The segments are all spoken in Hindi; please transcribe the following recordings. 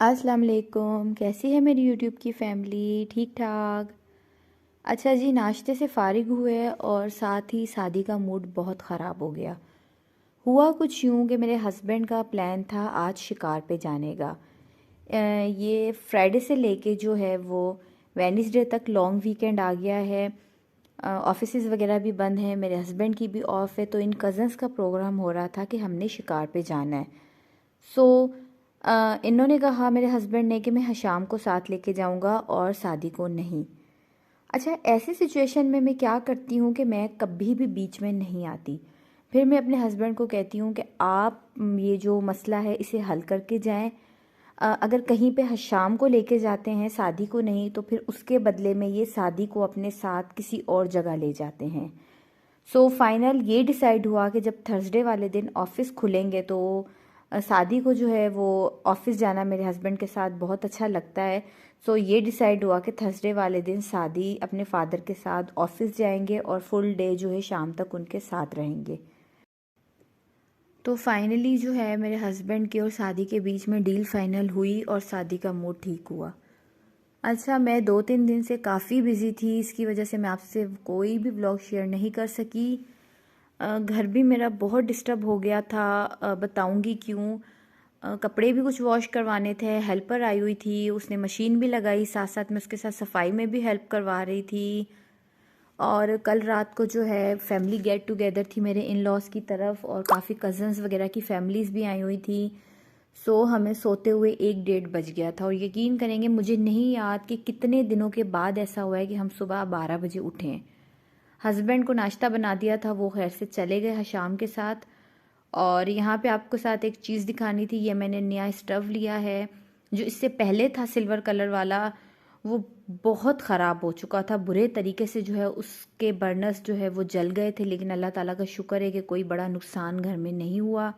अस्सलाम वालेकुम। कैसी है मेरी यूट्यूब की फ़ैमिली? ठीक ठाक। अच्छा जी, नाश्ते से फ़ारिग हुए और साथ ही शादी का मूड बहुत ख़राब हो गया। हुआ कुछ यूँ कि मेरे हस्बैंड का प्लान था आज शिकार पे जाने का। ये फ्राइडे से लेके जो है वो वेडनेसडे तक लॉन्ग वीकेंड आ गया है। ऑफिसेज़ वगैरह भी बंद हैं, मेरे हस्बैंड की भी ऑफ है, तो इन कज़न्स का प्रोग्राम हो रहा था कि हमने शिकार पे जाना है। सो इन्होंने कहा मेरे हस्बैंड ने कि मैं हशाम को साथ लेके जाऊंगा और सादी को नहीं। अच्छा, ऐसी सिचुएशन में मैं क्या करती हूँ कि मैं कभी भी बीच में नहीं आती। फिर मैं अपने हस्बैंड को कहती हूँ कि आप ये जो मसला है इसे हल करके जाएं। अगर कहीं पे हशाम को लेके जाते हैं सादी को नहीं, तो फिर उसके बदले में ये सादी को अपने साथ किसी और जगह ले जाते हैं। सो फाइनल ये डिसाइड हुआ कि जब थर्सडे वाले दिन ऑफिस खुलेंगे तो शादी को जो है वो ऑफिस जाना मेरे हस्बैंड के साथ बहुत अच्छा लगता है। सो ये डिसाइड हुआ कि थर्सडे वाले दिन शादी अपने फादर के साथ ऑफिस जाएंगे और फुल डे जो है शाम तक उनके साथ रहेंगे। तो फाइनली जो है मेरे हस्बैंड की और शादी के बीच में डील फाइनल हुई और शादी का मूड ठीक हुआ। अच्छा, मैं 2-3 दिन से काफ़ी बिज़ी थी, इसकी वजह से मैं आपसे कोई भी ब्लॉग शेयर नहीं कर सकी। घर भी मेरा बहुत डिस्टर्ब हो गया था। बताऊंगी क्यों। कपड़े भी कुछ वॉश करवाने थे, हेल्पर आई हुई थी, उसने मशीन भी लगाई, साथ साथ में उसके साथ सफाई में भी हेल्प करवा रही थी। और कल रात को जो है फैमिली गेट टुगेदर थी मेरे इन लॉज की तरफ, और काफ़ी कज़न्स वगैरह की फैमिलीज़ भी आई हुई थी। सो हमें सोते हुए 1-1:30 बज गया था, और यकीन करेंगे मुझे नहीं याद कि कितने दिनों के बाद ऐसा हुआ है कि हम सुबह 12 बजे उठे हैं। हस्बैंड को नाश्ता बना दिया था, वो खैर से चले गए शाम के साथ। और यहाँ पे आपको साथ एक चीज़ दिखानी थी, ये मैंने नया स्टव लिया है। जो इससे पहले था सिल्वर कलर वाला, वो बहुत ख़राब हो चुका था बुरे तरीके से, जो है उसके बर्नर्स जो है वो जल गए थे, लेकिन अल्लाह ताला का शुक्र है कि कोई बड़ा नुकसान घर में नहीं हुआ।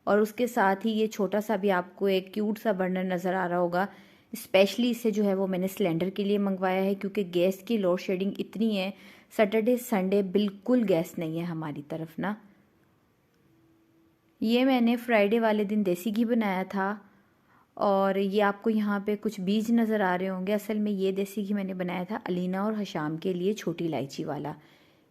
और उसके साथ ही ये छोटा सा भी आपको एक क्यूट सा बर्नर नज़र आ रहा होगा। स्पेशली इसे जो है वो मैंने सिलेंडर के लिए मंगवाया है, क्योंकि गैस की लोड शेडिंग इतनी है। सैटरडे संडे बिल्कुल गैस नहीं है हमारी तरफ ना। ये मैंने फ्राइडे वाले दिन देसी घी बनाया था। और ये आपको यहाँ पे कुछ बीज नज़र आ रहे होंगे, असल में ये देसी घी मैंने बनाया था अलीना और हशाम के लिए, छोटी इलायची वाला।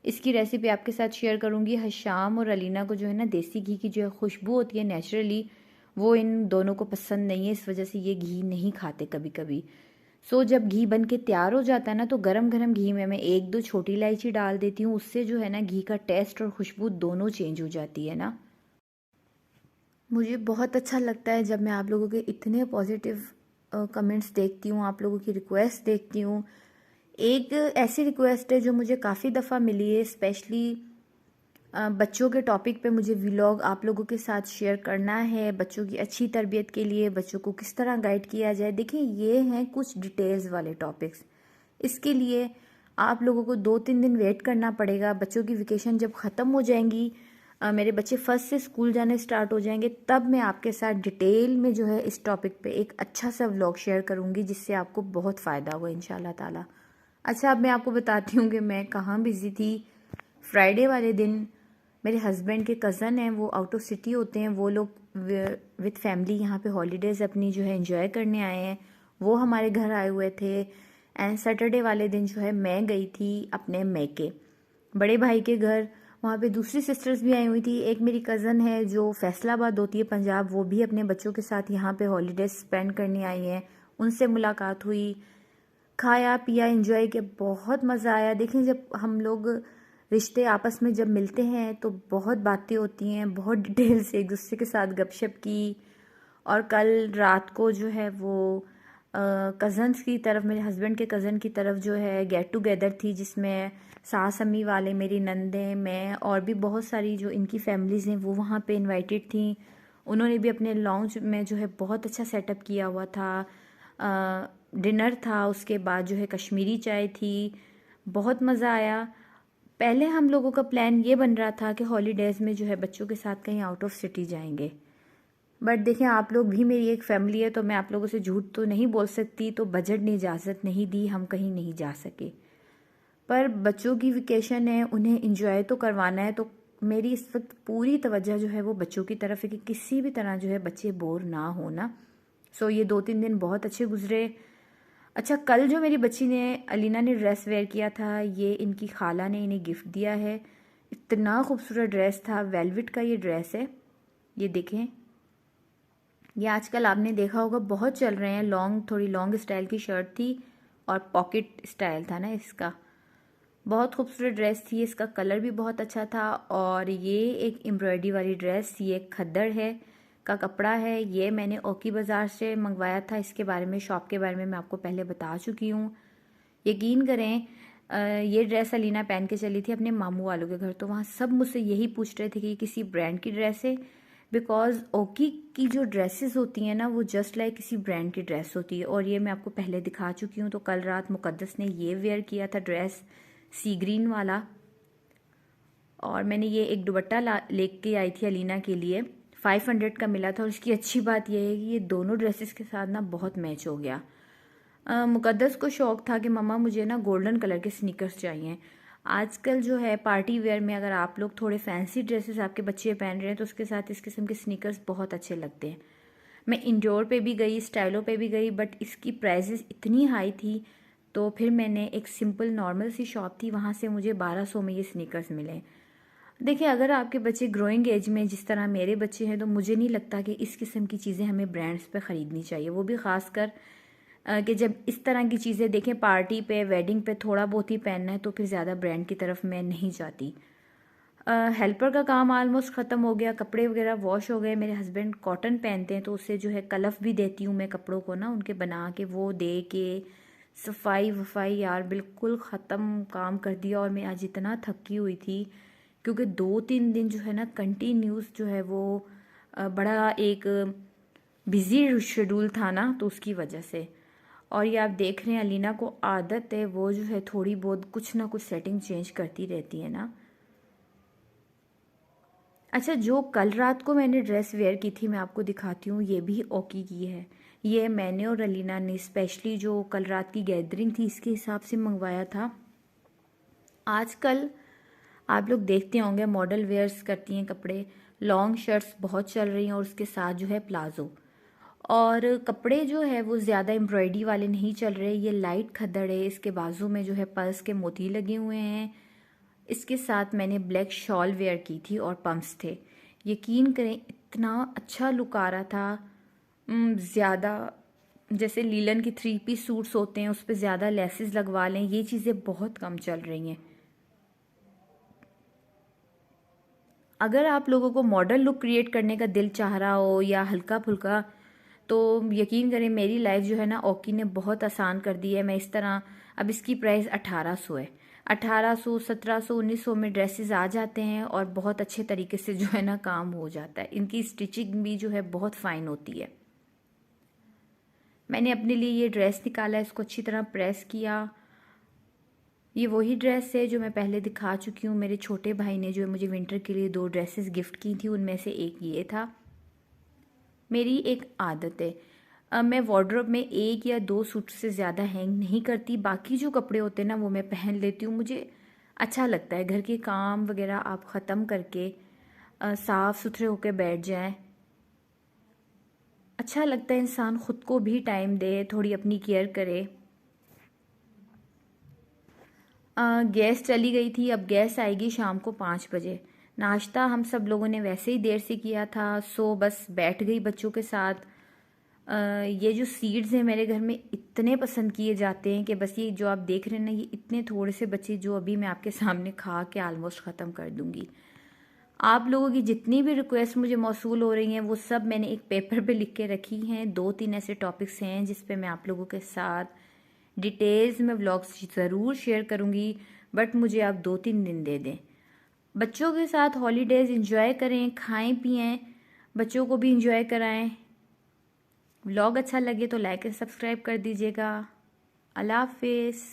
इसकी रेसिपी आपके साथ शेयर करूँगी। हशाम और अलीना को जो है ना देसी घी की जो है खुशबू होती है नेचुरली, वो इन दोनों को पसंद नहीं है, इस वजह से ये घी नहीं खाते कभी कभी। सो जब घी बन के तैयार हो जाता है ना, तो गरम गरम घी में मैं 1-2 छोटी इलायची डाल देती हूँ, उससे जो है ना घी का टेस्ट और खुशबू दोनों चेंज हो जाती है ना। मुझे बहुत अच्छा लगता है जब मैं आप लोगों के इतने पॉजिटिव कमेंट्स देखती हूँ, आप लोगों की रिक्वेस्ट देखती हूँ। एक ऐसी रिक्वेस्ट है जो मुझे काफ़ी दफ़ा मिली है, स्पेशली बच्चों के टॉपिक पे मुझे व्लॉग आप लोगों के साथ शेयर करना है, बच्चों की अच्छी तरबियत के लिए, बच्चों को किस तरह गाइड किया जाए। देखिए, ये हैं कुछ डिटेल्स वाले टॉपिक्स। इसके लिए आप लोगों को 2-3 दिन वेट करना पड़ेगा। बच्चों की वेकेशन जब ख़त्म हो जाएंगी, मेरे बच्चे फर्स्ट से स्कूल जाने स्टार्ट हो जाएंगे, तब मैं आपके साथ डिटेल में जो है इस टॉपिक पे एक अच्छा सा व्लॉग शेयर करूँगी, जिससे आपको बहुत फ़ायदा होगा इंशाल्लाह ताला। अच्छा, अब मैं आपको बताती हूँ कि मैं कहाँ बिज़ी थी। फ्राइडे वाले दिन मेरे हस्बैंड के कज़न हैं, वो आउट ऑफ सिटी होते हैं, वो लोग विद फैमिली यहाँ पे हॉलीडेज़ अपनी जो है एंजॉय करने आए हैं। वो हमारे घर आए हुए थे। एंड सैटरडे वाले दिन जो है मैं गई थी अपने मैके, बड़े भाई के घर। वहाँ पे दूसरी सिस्टर्स भी आई हुई थी। एक मेरी कज़न है जो फैसलाबाद होती है पंजाब, वो भी अपने बच्चों के साथ यहाँ पे हॉलीडेज स्पेंड करने आई हैं। उनसे मुलाकात हुई, खाया पिया, एंजॉय किया, बहुत मज़ा आया। देखें, जब हम लोग रिश्ते आपस में जब मिलते हैं तो बहुत बातें होती हैं, बहुत डिटेल से एक दूसरे के साथ गपशप की। और कल रात को जो है वो कज़न्स की तरफ, मेरे हस्बैंड के कज़न की तरफ जो है गेट टुगेदर थी, जिसमें सास अम्मी वाले, मेरी नंदें, मैं और भी बहुत सारी जो इनकी फैमिलीज़ हैं वो वहाँ पे इनवाइटेड थी। उन्होंने भी अपने लॉन्च में जो है बहुत अच्छा सेटअप किया हुआ था। डिनर था, उसके बाद जो है कश्मीरी चाय थी, बहुत मज़ा आया। पहले हम लोगों का प्लान ये बन रहा था कि हॉलीडेज़ में जो है बच्चों के साथ कहीं आउट ऑफ सिटी जाएंगे। बट देखें, आप लोग भी मेरी एक फैमिली है, तो मैं आप लोगों से झूठ तो नहीं बोल सकती, तो बजट ने इजाज़त नहीं दी, हम कहीं नहीं जा सके। पर बच्चों की वेकेशन है, उन्हें इंजॉय तो करवाना है, तो मेरी इस वक्त पूरी तवज्जो जो है वो बच्चों की तरफ है कि किसी भी तरह जो है बच्चे बोर ना हो ना। सो ये 2-3 दिन बहुत अच्छे गुजरे। अच्छा, कल जो मेरी बच्ची ने अलीना ने ड्रेस वेयर किया था, ये इनकी खाला ने इन्हें गिफ्ट दिया है। इतना खूबसूरत ड्रेस था, वेलवेट का ये ड्रेस है। ये देखें, ये आजकल आपने देखा होगा बहुत चल रहे हैं, थोड़ी लॉन्ग स्टाइल की शर्ट थी और पॉकेट स्टाइल था ना इसका। बहुत खूबसूरत ड्रेस थी, इसका कलर भी बहुत अच्छा था। और ये एक एम्ब्रॉयडरी वाली ड्रेस, ये खद्दड़ है का कपड़ा है। ये मैंने ओकी बाज़ार से मंगवाया था। इसके बारे में, शॉप के बारे में मैं आपको पहले बता चुकी हूँ। यकीन करें, ये ड्रेस अलीना पहन के चली थी अपने मामू वालों के घर, तो वहाँ सब मुझसे यही पूछ रहे थे कि ये किसी ब्रांड की ड्रेस है। बिकॉज ओकी की जो ड्रेसेस होती हैं ना, वो जस्ट लाइक किसी ब्रांड की ड्रेस होती है। और ये मैं आपको पहले दिखा चुकी हूँ। तो कल रात मुकद्दस ने ये वेयर किया था ड्रेस, सी ग्रीन वाला। और मैंने ये एक दुपट्टा लेके आई थी अलीना के लिए, 500 का मिला था। और इसकी अच्छी बात यह है कि ये दोनों ड्रेसेस के साथ ना बहुत मैच हो गया। मुकद्दस को शौक था कि मम्मा मुझे ना गोल्डन कलर के स्नीकर्स चाहिए। आजकल जो है पार्टी वेयर में अगर आप लोग थोड़े फैंसी ड्रेसेस आपके बच्चे पहन रहे हैं तो उसके साथ इस किस्म के स्नीकर्स बहुत अच्छे लगते हैं। मैं इंडोर पे भी गई, स्टाइलो पे भी गई, बट इसकी प्राइसेस इतनी हाई थी, तो फिर मैंने एक सिंपल नॉर्मल सी शॉप थी, वहाँ से मुझे 1200 में ये स्नीकर्स मिले। देखिए, अगर आपके बच्चे ग्रोइंग एज में जिस तरह मेरे बच्चे हैं, तो मुझे नहीं लगता कि इस किस्म की चीज़ें हमें ब्रांड्स पे ख़रीदनी चाहिए। वो भी ख़ासकर कि जब इस तरह की चीज़ें देखें, पार्टी पे, वेडिंग पे थोड़ा बहुत ही पहनना है, तो फिर ज़्यादा ब्रांड की तरफ मैं नहीं जाती। हेल्पर का काम ऑलमोस्ट ख़त्म हो गया, कपड़े वगैरह वॉश हो गए। मेरे हस्बैंड कॉटन पहनते हैं, तो उससे जो है कलफ भी देती हूँ मैं कपड़ों को ना, उनके बना के वो दे के सफाई वफाई यार बिल्कुल ख़त्म काम कर दिया। और मैं आज इतना थकी हुई थी क्योंकि 2-3 दिन जो है ना कंटिन्यूस जो है वो बड़ा एक बिज़ी शेड्यूल था ना, तो उसकी वजह से। और ये आप देख रहे हैं अलीना को आदत है, वो जो है थोड़ी बहुत कुछ ना कुछ सेटिंग चेंज करती रहती है ना। अच्छा, जो कल रात को मैंने ड्रेस वेयर की थी मैं आपको दिखाती हूँ, ये भी ओकी की है। ये मैंने और अलीना ने स्पेशली जो कल रात की गैदरिंग थी इसके हिसाब से मंगवाया था। आजकल आप लोग देखते होंगे मॉडल वेयर्स करती हैं कपड़े, लॉन्ग शर्ट्स बहुत चल रही हैं और उसके साथ जो है प्लाजो। और कपड़े जो है वो ज़्यादा एम्ब्रॉयडरी वाले नहीं चल रहे, ये लाइट खद्दड़ है। इसके बाजू में जो है पर्ल्स के मोती लगे हुए हैं। इसके साथ मैंने ब्लैक शॉल वेयर की थी और पम्प्स थे। यकीन करें इतना अच्छा लुक आ रहा था। ज़्यादा जैसे लीलन की 3 पीस सूट्स होते हैं उस पर ज़्यादा लेसेस लगवा लें, ये चीज़ें बहुत कम चल रही हैं। अगर आप लोगों को मॉडल लुक क्रिएट करने का दिल चाह रहा हो या हल्का फुल्का, तो यकीन करें मेरी लाइफ जो है ना ओकी ने बहुत आसान कर दी है। मैं इस तरह, अब इसकी प्राइस 1800 है। 1800, 1700, 1900 में ड्रेसेस आ जाते हैं और बहुत अच्छे तरीके से जो है ना काम हो जाता है। इनकी स्टिचिंग भी जो है बहुत फाइन होती है। मैंने अपने लिए ये ड्रेस निकाला, इसको अच्छी तरह प्रेस किया। ये वही ड्रेस है जो मैं पहले दिखा चुकी हूँ। मेरे छोटे भाई ने जो है मुझे विंटर के लिए 2 ड्रेसेस गिफ्ट की थी, उनमें से एक ये था। मेरी एक आदत है, मैं वार्डरोब में 1 या 2 सूट से ज़्यादा हैंग नहीं करती। बाकी जो कपड़े होते हैं ना वो मैं पहन लेती हूँ। मुझे अच्छा लगता है घर के काम वगैरह आप ख़त्म करके साफ़ सुथरे होकर बैठ जाएं। अच्छा लगता है, इंसान ख़ुद को भी टाइम दे, थोड़ी अपनी केयर करे। गैस चली गई थी, अब गैस आएगी शाम को 5 बजे। नाश्ता हम सब लोगों ने वैसे ही देर से किया था, सो बस बैठ गई बच्चों के साथ। ये जो सीड्स हैं मेरे घर में इतने पसंद किए जाते हैं कि बस ये जो आप देख रहे हैं ना, ये इतने थोड़े से बच्चे जो अभी मैं आपके सामने खा के ऑलमोस्ट ख़त्म कर दूंगी। आप लोगों की जितनी भी रिक्वेस्ट मुझे मौसूल हो रही हैं वो सब मैंने एक पेपर पे लिख के रखी हैं। 2-3 ऐसे टॉपिक्स हैं जिस पे मैं आप लोगों के साथ डिटेल्स में व्लॉग्स ज़रूर शेयर करूँगी, बट मुझे आप 2-3 दिन दे दें। बच्चों के साथ हॉलीडेज़ इंजॉय करें, खाएं पिएं, बच्चों को भी इंजॉय कराएं। व्लॉग अच्छा लगे तो लाइक एंड सब्सक्राइब कर दीजिएगा। अल्लाह हाफिज़।